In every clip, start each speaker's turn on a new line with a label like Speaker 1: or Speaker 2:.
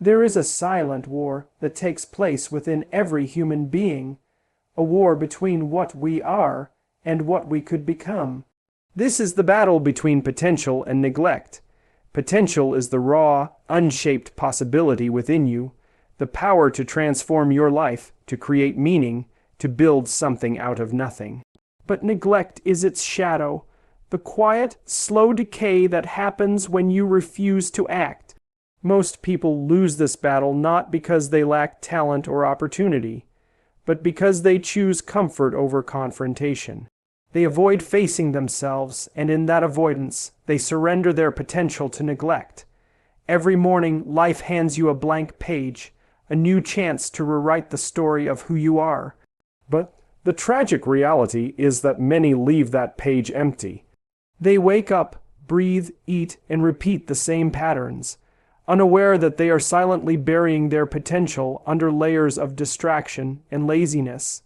Speaker 1: There is a silent war that takes place within every human being, a war between what we are and what we could become. This is the battle between potential and neglect. Potential is the raw, unshaped possibility within you, the power to transform your life, to create meaning, to build something out of nothing. But neglect is its shadow, the quiet, slow decay that happens when you refuse to act. Most people lose this battle not because they lack talent or opportunity, but because they choose comfort over confrontation. They avoid facing themselves, and in that avoidance, they surrender their potential to neglect. Every morning, life hands you a blank page, a new chance to rewrite the story of who you are. But the tragic reality is that many leave that page empty. They wake up, breathe, eat, and repeat the same patterns, unaware that they are silently burying their potential under layers of distraction and laziness.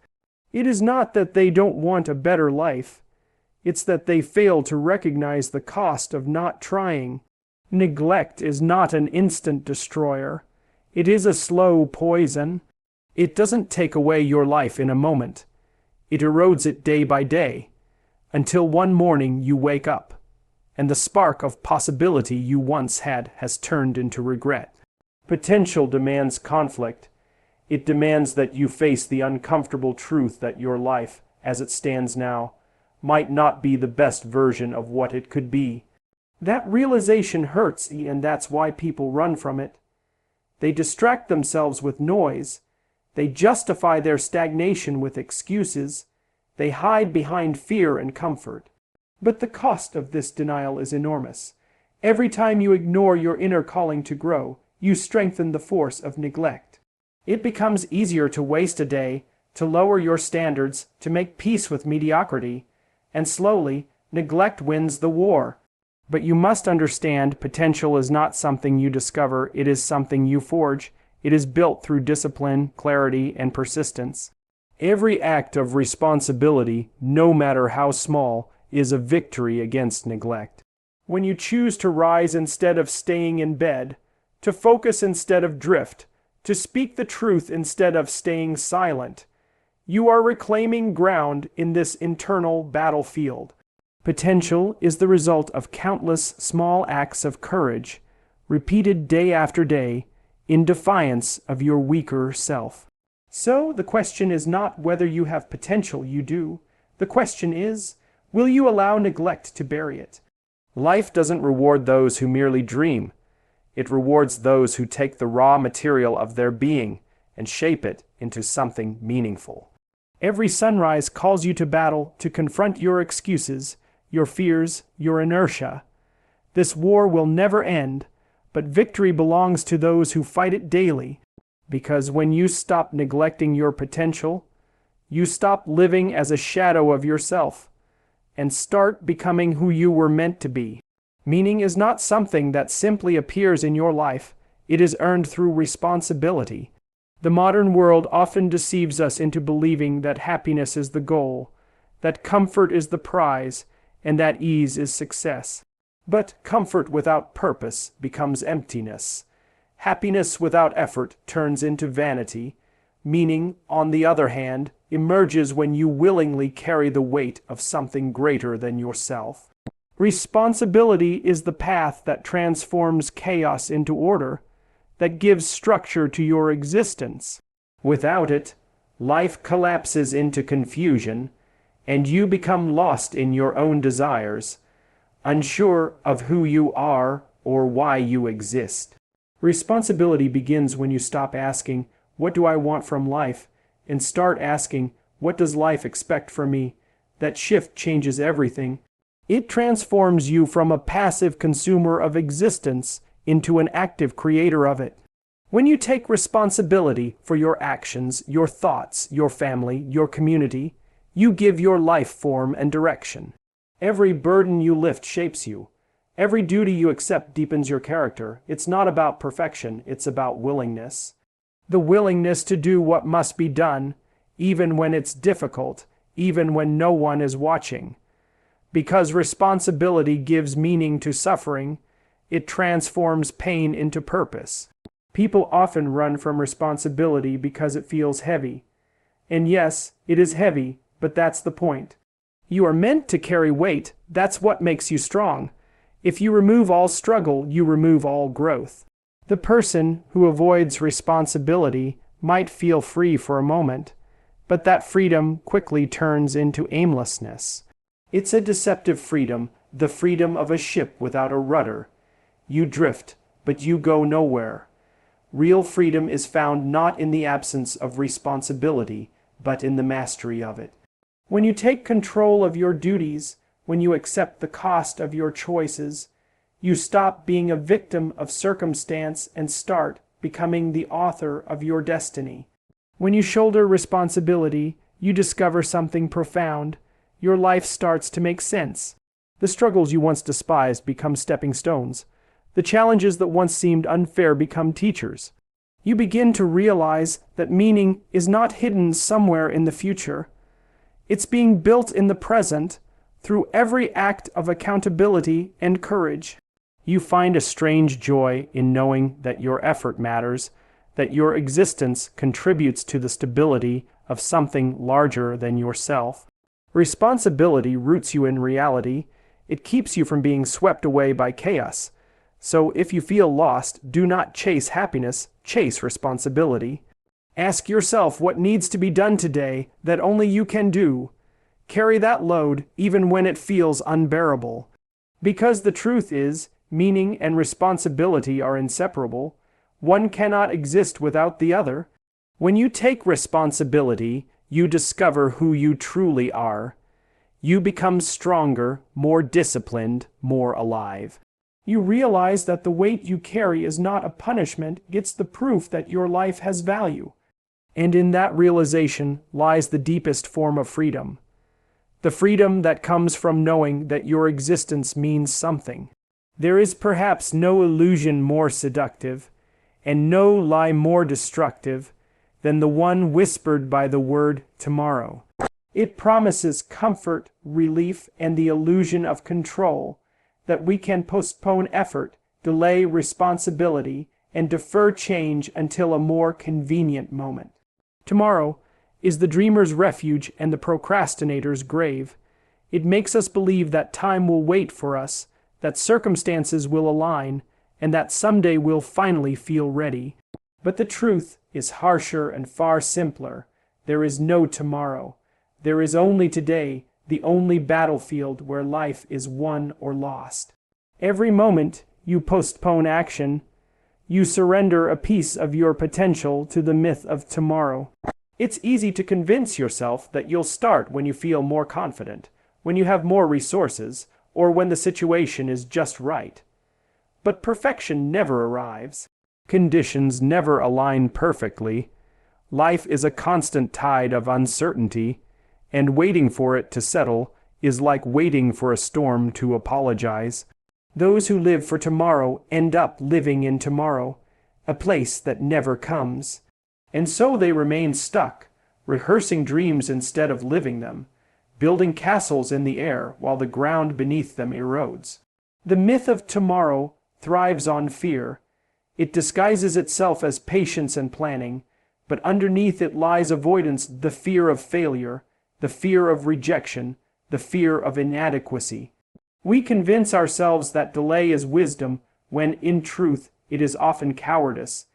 Speaker 1: It is not that they don't want a better life. It's that they fail to recognize the cost of not trying. Neglect is not an instant destroyer. It is a slow poison. It doesn't take away your life in a moment. It erodes it day by day, until one morning you wake up, and the spark of possibility you once had has turned into regret. Potential demands conflict. It demands that you face the uncomfortable truth that your life, as it stands now, might not be the best version of what it could be. That realization hurts, and that's why people run from it. They distract themselves with noise. They justify their stagnation with excuses. They hide behind fear and comfort. But the cost of this denial is enormous. Every time you ignore your inner calling to grow, you strengthen the force of neglect. It becomes easier to waste a day, to lower your standards, to make peace with mediocrity, and slowly, neglect wins the war. But you must understand, potential is not something you discover, it is something you forge. It is built through discipline, clarity, and persistence. Every act of responsibility, no matter how small, is a victory against neglect. When you choose to rise instead of staying in bed, to focus instead of drift, to speak the truth instead of staying silent, you are reclaiming ground in this internal battlefield. Potential is the result of countless small acts of courage, repeated day after day, in defiance of your weaker self. So the question is not whether you have potential, you do. The question is, will you allow neglect to bury it? Life doesn't reward those who merely dream. It rewards those who take the raw material of their being and shape it into something meaningful. Every sunrise calls you to battle, to confront your excuses, your fears, your inertia. This war will never end, but victory belongs to those who fight it daily, because when you stop neglecting your potential, you stop living as a shadow of yourself, and start becoming who you were meant to be. Meaning is not something that simply appears in your life, it is earned through responsibility. The modern world often deceives us into believing that happiness is the goal, that comfort is the prize, and that ease is success. But comfort without purpose becomes emptiness. Happiness without effort turns into vanity. Meaning, on the other hand, emerges when you willingly carry the weight of something greater than yourself. Responsibility is the path that transforms chaos into order, that gives structure to your existence. Without it, life collapses into confusion, and you become lost in your own desires, unsure of who you are or why you exist. Responsibility begins when you stop asking, "What do I want from life?" and start asking, "What does life expect from me?" That shift changes everything. It transforms you from a passive consumer of existence into an active creator of it. When you take responsibility for your actions, your thoughts, your family, your community, you give your life form and direction. Every burden you lift shapes you. Every duty you accept deepens your character. It's not about perfection, it's about willingness. The willingness to do what must be done, even when it's difficult, even when no one is watching. Because responsibility gives meaning to suffering, it transforms pain into purpose. People often run from responsibility because it feels heavy. And yes, it is heavy, but that's the point. You are meant to carry weight. That's what makes you strong. If you remove all struggle, you remove all growth. The person who avoids responsibility might feel free for a moment, but that freedom quickly turns into aimlessness. It's a deceptive freedom, the freedom of a ship without a rudder. You drift, but you go nowhere. Real freedom is found not in the absence of responsibility, but in the mastery of it. When you take control of your duties, when you accept the cost of your choices, you stop being a victim of circumstance and start becoming the author of your destiny. When you shoulder responsibility, you discover something profound. Your life starts to make sense. The struggles you once despised become stepping stones. The challenges that once seemed unfair become teachers. You begin to realize that meaning is not hidden somewhere in the future. It's being built in the present through every act of accountability and courage. You find a strange joy in knowing that your effort matters, that your existence contributes to the stability of something larger than yourself. Responsibility roots you in reality. It keeps you from being swept away by chaos. So if you feel lost, do not chase happiness, chase responsibility. Ask yourself what needs to be done today that only you can do. Carry that load even when it feels unbearable. Because the truth is, meaning and responsibility are inseparable. One cannot exist without the other. When you take responsibility, you discover who you truly are. You become stronger, more disciplined, more alive. You realize that the weight you carry is not a punishment, it's the proof that your life has value. And in that realization lies the deepest form of freedom. The freedom that comes from knowing that your existence means something. There is perhaps no illusion more seductive, and no lie more destructive, than the one whispered by the word tomorrow. It promises comfort, relief, and the illusion of control, that we can postpone effort, delay responsibility, and defer change until a more convenient moment. Tomorrow is the dreamer's refuge and the procrastinator's grave. It makes us believe that time will wait for us, that circumstances will align, and that someday we'll finally feel ready. But the truth is harsher and far simpler. There is no tomorrow. There is only today, the only battlefield where life is won or lost. Every moment you postpone action, you surrender a piece of your potential to the myth of tomorrow. It's easy to convince yourself that you'll start when you feel more confident, when you have more resources, or when the situation is just right. But perfection never arrives. Conditions never align perfectly. Life is a constant tide of uncertainty, and waiting for it to settle is like waiting for a storm to apologize. Those who live for tomorrow end up living in tomorrow, a place that never comes. And so they remain stuck, rehearsing dreams instead of living them, building castles in the air while the ground beneath them erodes. The myth of tomorrow thrives on fear. It disguises itself as patience and planning, but underneath it lies avoidance, the fear of failure, the fear of rejection, the fear of inadequacy. We convince ourselves that delay is wisdom, when in truth it is often cowardice.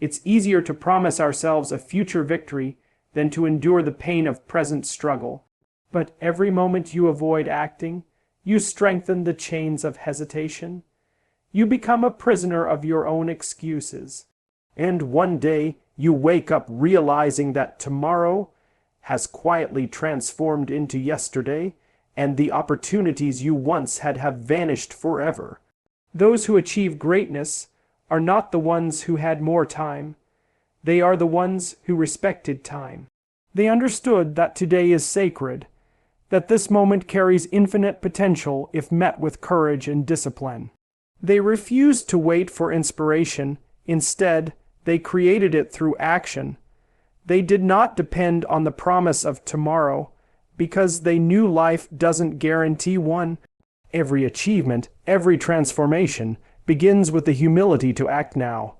Speaker 1: It's easier to promise ourselves a future victory than to endure the pain of present struggle. But every moment you avoid acting, you strengthen the chains of hesitation. You become a prisoner of your own excuses. And one day you wake up realizing that tomorrow has quietly transformed into yesterday, and the opportunities you once had have vanished forever. Those who achieve greatness are not the ones who had more time. They are the ones who respected time. They understood that today is sacred, that this moment carries infinite potential if met with courage and discipline. They refused to wait for inspiration. Instead, they created it through action. They did not depend on the promise of tomorrow, because they knew life doesn't guarantee one. Every achievement, every transformation begins with the humility to act now.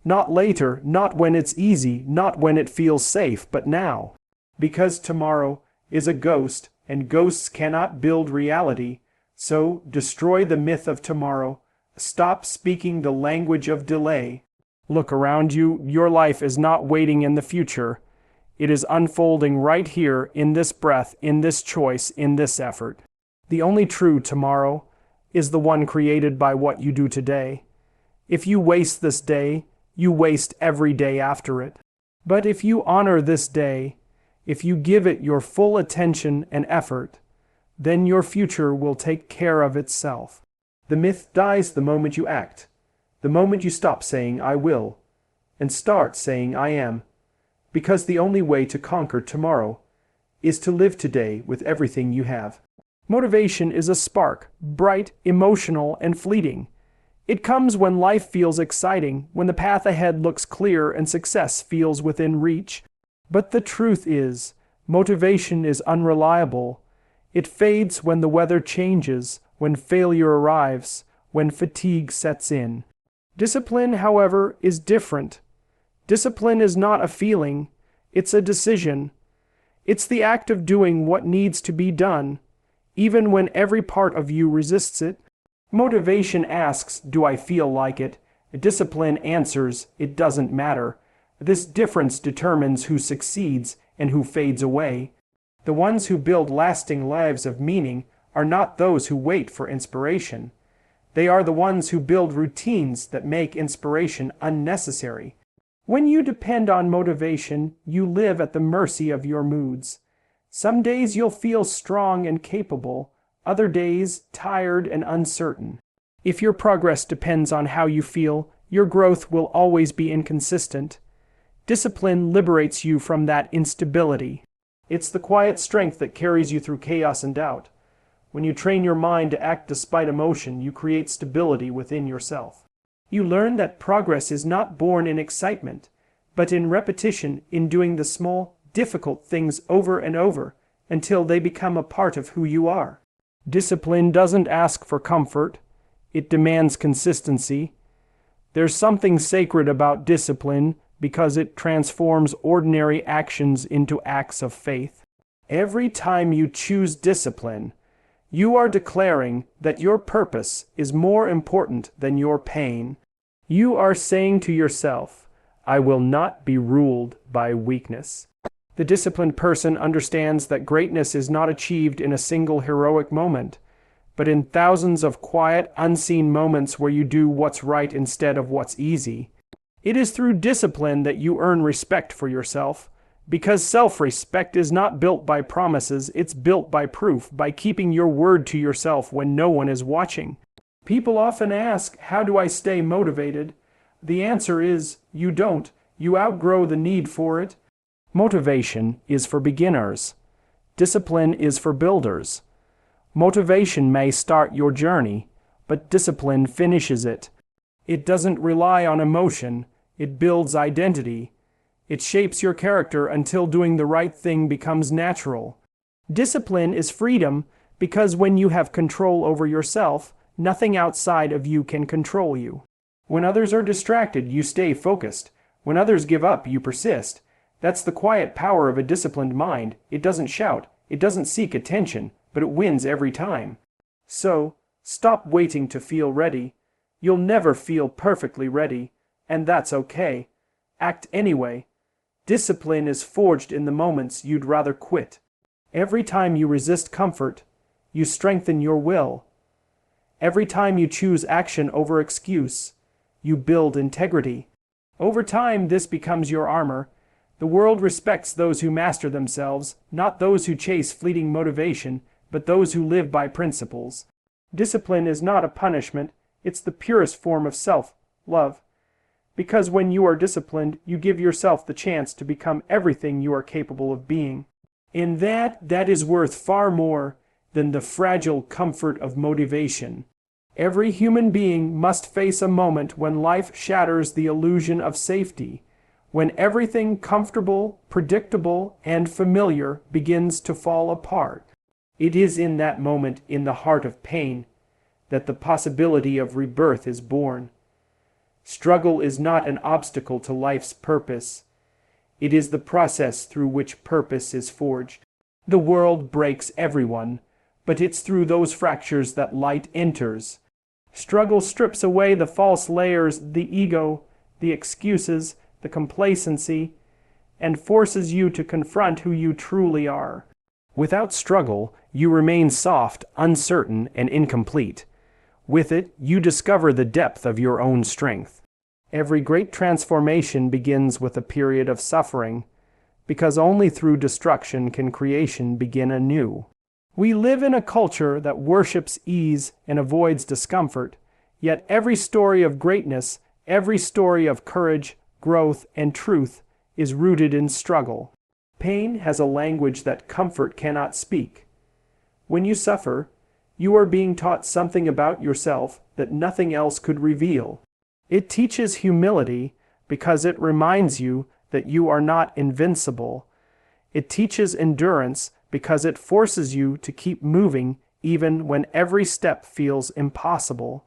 Speaker 1: Not later, not when it's easy, not when it feels safe, but now. Because tomorrow is a ghost, and ghosts cannot build reality, so destroy the myth of tomorrow. Stop speaking the language of delay. Look around you. Your life is not waiting in the future. It is unfolding right here, in this breath, in this choice, in this effort. The only true tomorrow is the one created by what you do today. If you waste this day, you waste every day after it. But if you honor this day, if you give it your full attention and effort, then your future will take care of itself. The myth dies the moment you act, the moment you stop saying "I will" and start saying "I am." Because the only way to conquer tomorrow is to live today with everything you have. Motivation is a spark, bright, emotional, and fleeting. It comes when life feels exciting, when the path ahead looks clear and success feels within reach. But the truth is, motivation is unreliable. It fades when the weather changes, when failure arrives, when fatigue sets in. Discipline, however, is different. Discipline is not a feeling, it's a decision. It's the act of doing what needs to be done, even when every part of you resists it. Motivation asks, "Do I feel like it?" Discipline answers, "It doesn't matter." This difference determines who succeeds and who fades away. The ones who build lasting lives of meaning are not those who wait for inspiration. They are the ones who build routines that make inspiration unnecessary. When you depend on motivation, you live at the mercy of your moods. Some days you'll feel strong and capable, other days tired and uncertain. If your progress depends on how you feel, your growth will always be inconsistent. Discipline liberates you from that instability. It's the quiet strength that carries you through chaos and doubt. When you train your mind to act despite emotion, you create stability within yourself. You learn that progress is not born in excitement, but in repetition, in doing the small, difficult things over and over until they become a part of who you are. Discipline doesn't ask for comfort, it demands consistency. There's something sacred about discipline because it transforms ordinary actions into acts of faith. Every time you choose discipline, you are declaring that your purpose is more important than your pain. You are saying to yourself, "I will not be ruled by weakness." The disciplined person understands that greatness is not achieved in a single heroic moment, but in thousands of quiet, unseen moments where you do what's right instead of what's easy. It is through discipline that you earn respect for yourself, because self-respect is not built by promises, it's built by proof, by keeping your word to yourself when no one is watching. People often ask, "How do I stay motivated?" The answer is, you don't. You outgrow the need for it. Motivation is for beginners. Discipline is for builders. Motivation may start your journey, but discipline finishes it. It doesn't rely on emotion, it builds identity. It shapes your character until doing the right thing becomes natural. Discipline is freedom because when you have control over yourself, nothing outside of you can control you. When others are distracted, you stay focused. When others give up, you persist. That's the quiet power of a disciplined mind. It doesn't shout, it doesn't seek attention, but it wins every time. So, stop waiting to feel ready. You'll never feel perfectly ready, and that's okay. Act anyway. Discipline is forged in the moments you'd rather quit. Every time you resist comfort, you strengthen your will. Every time you choose action over excuse, you build integrity. Over time, this becomes your armor. The world respects those who master themselves, not those who chase fleeting motivation, but those who live by principles. Discipline is not a punishment, it's the purest form of self-love. Because when you are disciplined, you give yourself the chance to become everything you are capable of being. And that is worth far more than the fragile comfort of motivation. Every human being must face a moment when life shatters the illusion of safety, when everything comfortable, predictable, and familiar begins to fall apart. It is in that moment, in the heart of pain, that the possibility of rebirth is born. Struggle is not an obstacle to life's purpose. It is the process through which purpose is forged. The world breaks everyone, but it's through those fractures that light enters. Struggle strips away the false layers, the ego, the excuses, the complacency, and forces you to confront who you truly are. Without struggle, you remain soft, uncertain, and incomplete. With it, you discover the depth of your own strength. Every great transformation begins with a period of suffering, because only through destruction can creation begin anew. We live in a culture that worships ease and avoids discomfort, yet every story of greatness, every story of courage, growth, and truth is rooted in struggle. Pain has a language that comfort cannot speak. When you suffer, you are being taught something about yourself that nothing else could reveal. It teaches humility because it reminds you that you are not invincible. It teaches endurance because it forces you to keep moving even when every step feels impossible.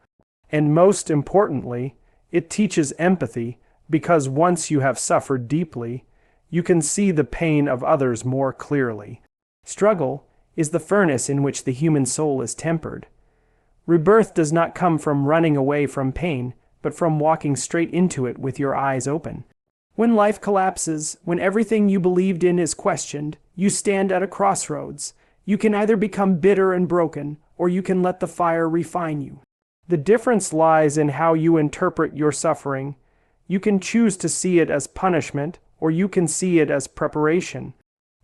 Speaker 1: And most importantly, it teaches empathy because once you have suffered deeply, you can see the pain of others more clearly. Struggle is the furnace in which the human soul is tempered. Rebirth does not come from running away from pain, but from walking straight into it with your eyes open. When life collapses, when everything you believed in is questioned, you stand at a crossroads. You can either become bitter and broken, or you can let the fire refine you. The difference lies in how you interpret your suffering. You can choose to see it as punishment, or you can see it as preparation.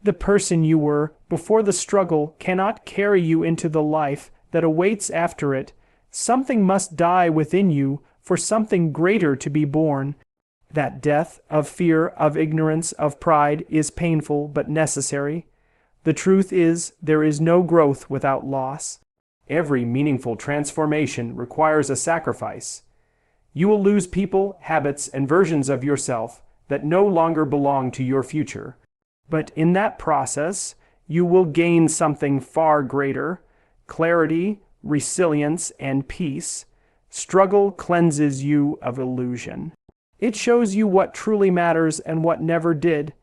Speaker 1: The person you were before the struggle cannot carry you into the life that awaits after it. Something must die within you for something greater to be born. That death of fear, of ignorance, of pride is painful but necessary. The truth is, there is no growth without loss. Every meaningful transformation requires a sacrifice. You will lose people, habits, and versions of yourself that no longer belong to your future. But in that process, you will gain something far greater: clarity, resilience, and peace. Struggle cleanses you of illusion. It shows you what truly matters and what never did.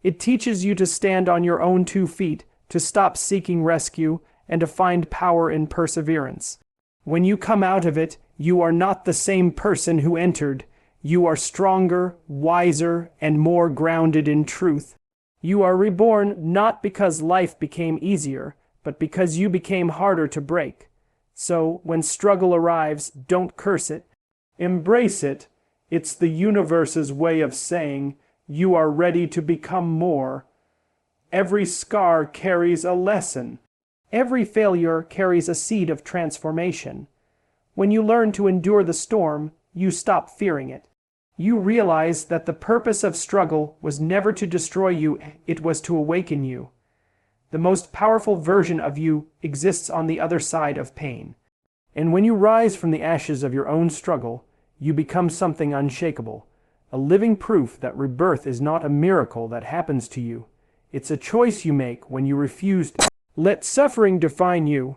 Speaker 1: It teaches you to stand on your own 2 feet, to stop seeking rescue, and to find power in perseverance. When you come out of it, you are not the same person who entered. You are stronger, wiser, and more grounded in truth. You are reborn not because life became easier, but because you became harder to break. So, when struggle arrives, don't curse it. Embrace it. It's the universe's way of saying, you are ready to become more. Every scar carries a lesson. Every failure carries a seed of transformation. When you learn to endure the storm, you stop fearing it. You realize that the purpose of struggle was never to destroy you, it was to awaken you. The most powerful version of you exists on the other side of pain. And when you rise from the ashes of your own struggle, you become something unshakable, a living proof that rebirth is not a miracle that happens to you. It's a choice you make when you refuse to let suffering define you.